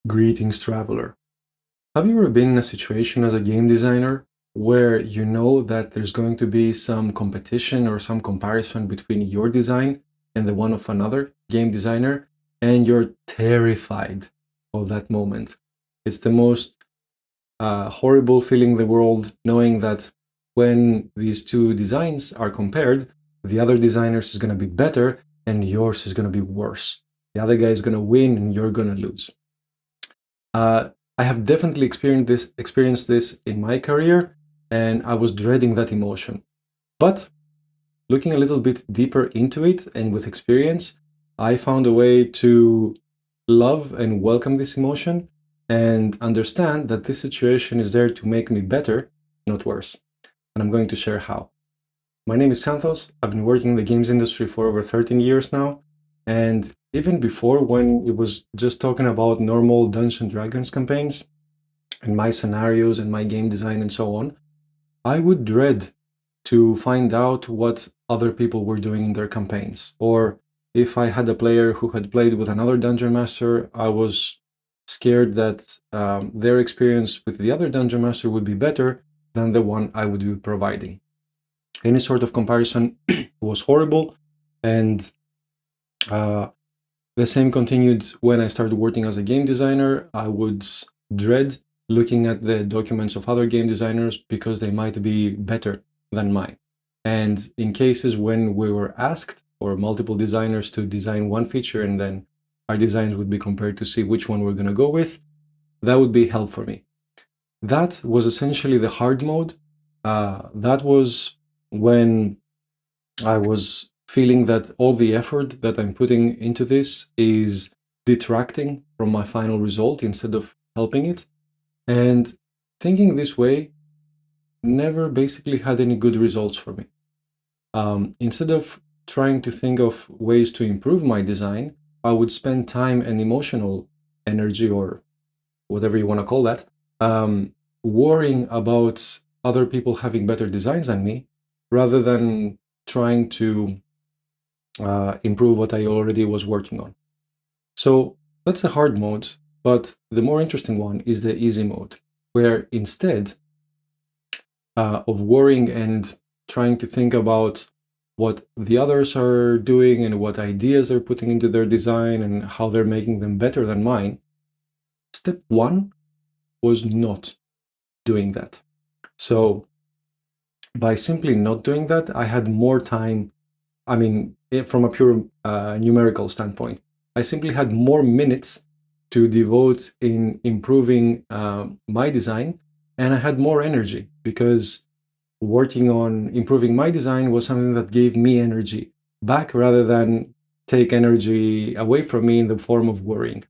Greetings, traveler. Have you ever been in a situation as a game designer where you know that there's going to be some competition or some comparison between your design and the one of another game designer, and you're terrified of that moment? It's the most horrible feeling in the world, knowing that when these two designs are compared, the other designer's is going to be better and yours is going to be worse. The other guy is going to win and you're going to lose. I have definitely experienced this in my career, and I was dreading that emotion. But looking a little bit deeper into it and with experience, I found a way to love and welcome this emotion and understand that this situation is there to make me better, not worse. And I'm going to share how. My name is Santos. I've been working in the games industry for over 13 years now. And even before, when it was just talking about normal Dungeons and Dragons campaigns and my scenarios and my game design and so on, I would dread to find out what other people were doing in their campaigns. Or if I had a player who had played with another dungeon master, I was scared that their experience with the other dungeon master would be better than the one I would be providing. Any sort of comparison was horrible, and the same continued when I started working as a game designer. I would dread looking at the documents of other game designers because they might be better than mine. And in cases when we were asked, or multiple designers, to design one feature and then our designs would be compared to see which one we're going to go with, that would be hell for me. That was essentially the hard mode. That was when I was feeling that all the effort that I'm putting into this is detracting from my final result instead of helping it. And thinking this way never basically had any good results for me. Instead of trying to think of ways to improve my design, I would spend time and emotional energy, or whatever you want to call that, worrying about other people having better designs than me, rather than trying to improve what I already was working on. So that's the hard mode, but the more interesting one is the easy mode, where instead of worrying and trying to think about what the others are doing and what ideas they're putting into their design and how they're making them better than mine, step one was not doing that. So by simply not doing that, I had more time. I mean, from a pure numerical standpoint, I simply had more minutes to devote in improving my design, and I had more energy because working on improving my design was something that gave me energy back rather than take energy away from me in the form of worrying.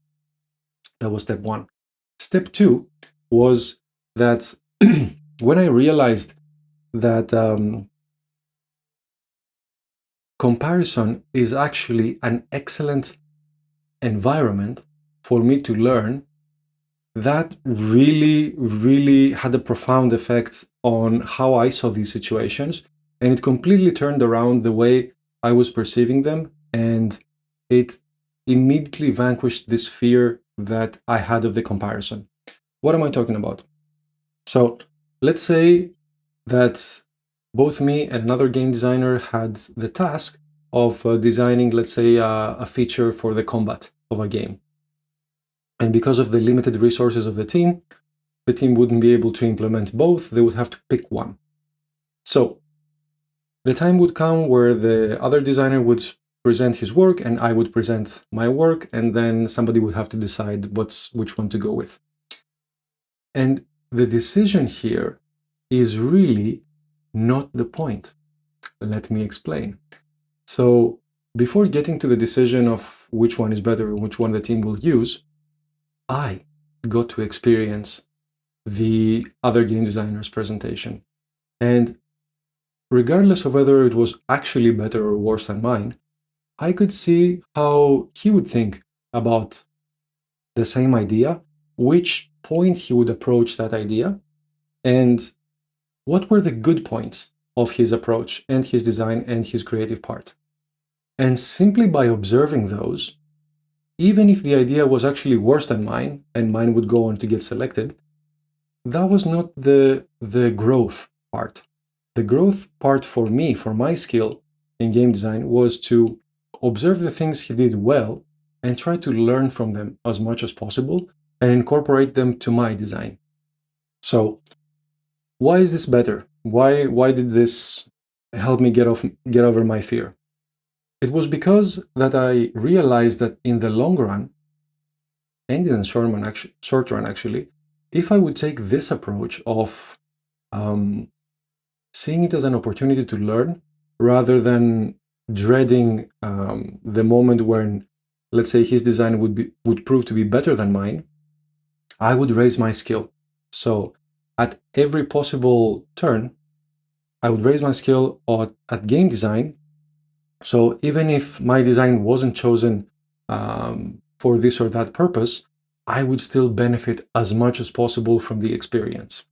That was step one. Step two was that when I realized that comparison is actually an excellent environment for me to learn, that really had a profound effect on how I saw these situations, and it completely turned around the way I was perceiving them, and it immediately vanquished this fear that I had of the comparison. What am I talking about? So let's say that both me and another game designer had the task of designing, let's say, a feature for the combat of a game. And because of the limited resources of the team wouldn't be able to implement both. They would have to pick one. So the time would come where the other designer would present his work and I would present my work, and then somebody would have to decide which one to go with. And the decision here is really not the point. Let me explain. So before getting to the decision of which one is better and which one the team will use, I got to experience the other game designer's presentation. And regardless of whether it was actually better or worse than mine, I could see how he would think about the same idea, which point he would approach that idea, and what were the good points of his approach and his design and his creative part. And simply by observing those, even if the idea was actually worse than mine and mine would go on to get selected, that was not the growth part. The growth part for me, for my skill in game design, was to observe the things he did well and try to learn from them as much as possible and incorporate them to my design. So why is this better? Why did this help me get over my fear? It was because that I realized that in the long run, and in the short run actually, if I would take this approach of seeing it as an opportunity to learn rather than dreading the moment when, let's say, his design would prove to be better than mine, I would raise my skill. So at every possible turn, I would raise my skill at game design. So even if my design wasn't chosen for this or that purpose, I would still benefit as much as possible from the experience.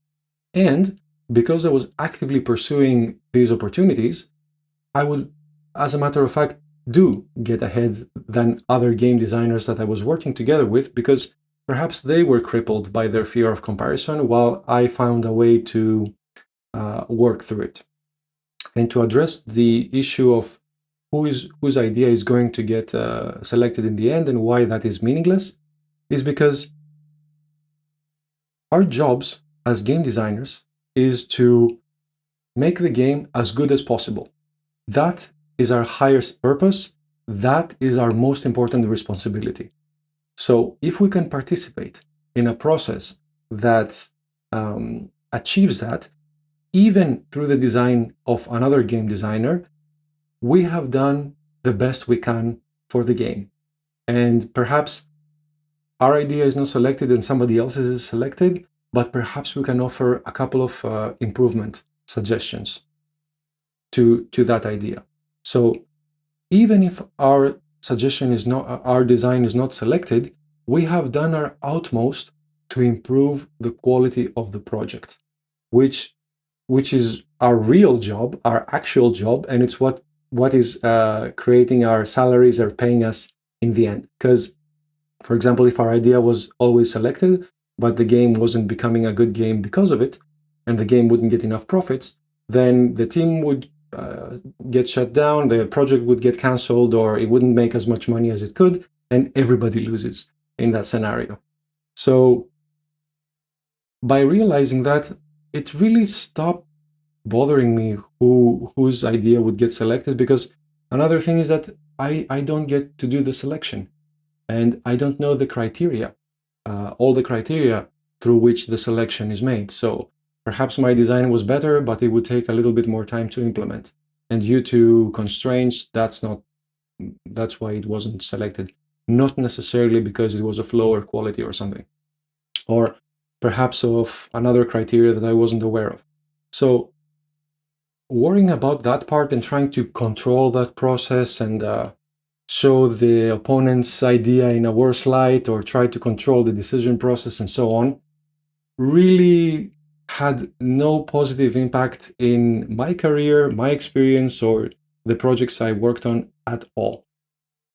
And because I was actively pursuing these opportunities, I would, as a matter of fact, do get ahead than other game designers that I was working together with, because perhaps they were crippled by their fear of comparison while I found a way to work through it. And to address the issue of whose idea is going to get selected in the end and why that is meaningless, is because our jobs as game designers is to make the game as good as possible. That is our highest purpose. That is our most important responsibility. So if we can participate in a process that achieves that, even through the design of another game designer, we have done the best we can for the game. And perhaps our idea is not selected and somebody else's is selected, but perhaps we can offer a couple of improvement suggestions to that idea. So even if our suggestion is not, our design is not selected, we have done our utmost to improve the quality of the project, which is our real job, our actual job, and it's what is creating our salaries or paying us in the end. Because, for example, if our idea was always selected, but the game wasn't becoming a good game because of it, and the game wouldn't get enough profits, then the team would get shut down, the project would get canceled, or it wouldn't make as much money as it could, and everybody loses in that scenario. So by realizing that, it really stopped bothering me whose idea would get selected, because another thing is that I don't get to do the selection, and I don't know the criteria, all the criteria through which the selection is made. So perhaps my design was better, but it would take a little bit more time to implement. And due to constraints, that's why it wasn't selected. Not necessarily because it was of lower quality or something, or perhaps of another criteria that I wasn't aware of. So worrying about that part and trying to control that process and show the opponent's idea in a worse light or try to control the decision process and so on really had no positive impact in my career, my experience, or the projects I worked on at all.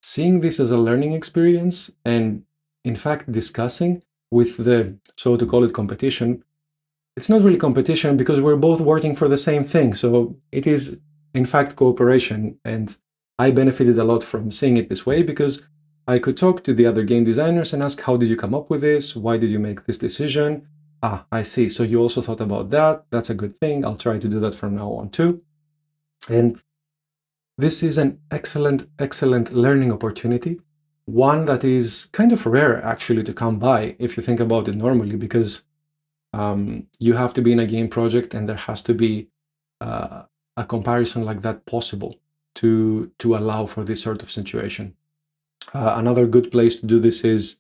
Seeing this as a learning experience and, in fact, discussing with the, so to call it, competition, it's not really competition because we're both working for the same thing. So it is, in fact, cooperation. And I benefited a lot from seeing it this way because I could talk to the other game designers and ask, how did you come up with this? Why did you make this decision? Ah, I see. So you also thought about that. That's a good thing. I'll try to do that from now on too. And this is an excellent, excellent learning opportunity. One that is kind of rare actually to come by if you think about it normally, because you have to be in a game project and there has to be a comparison like that possible to allow for this sort of situation. Another good place to do this is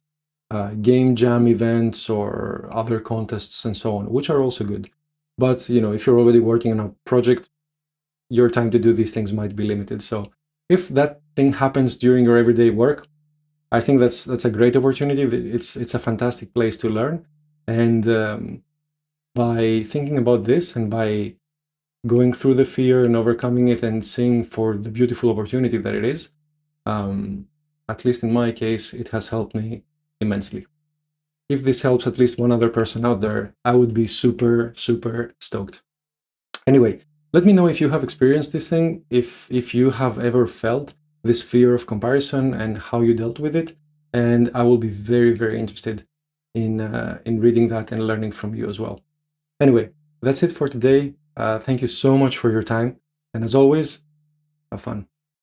game jam events or other contests and so on, which are also good. But if you're already working on a project, your time to do these things might be limited. So if that thing happens during your everyday work, I think that's a great opportunity. It's a fantastic place to learn. And by thinking about this and by going through the fear and overcoming it and seeing for the beautiful opportunity that it is, at least in my case, it has helped me immensely. If this helps at least one other person out there, I would be super, super stoked. Anyway, let me know if you have experienced this thing, if you have ever felt this fear of comparison and how you dealt with it. And I will be very, very interested in reading that and learning from you as well. Anyway, that's it for today. Thank you so much for your time. And as always, have fun.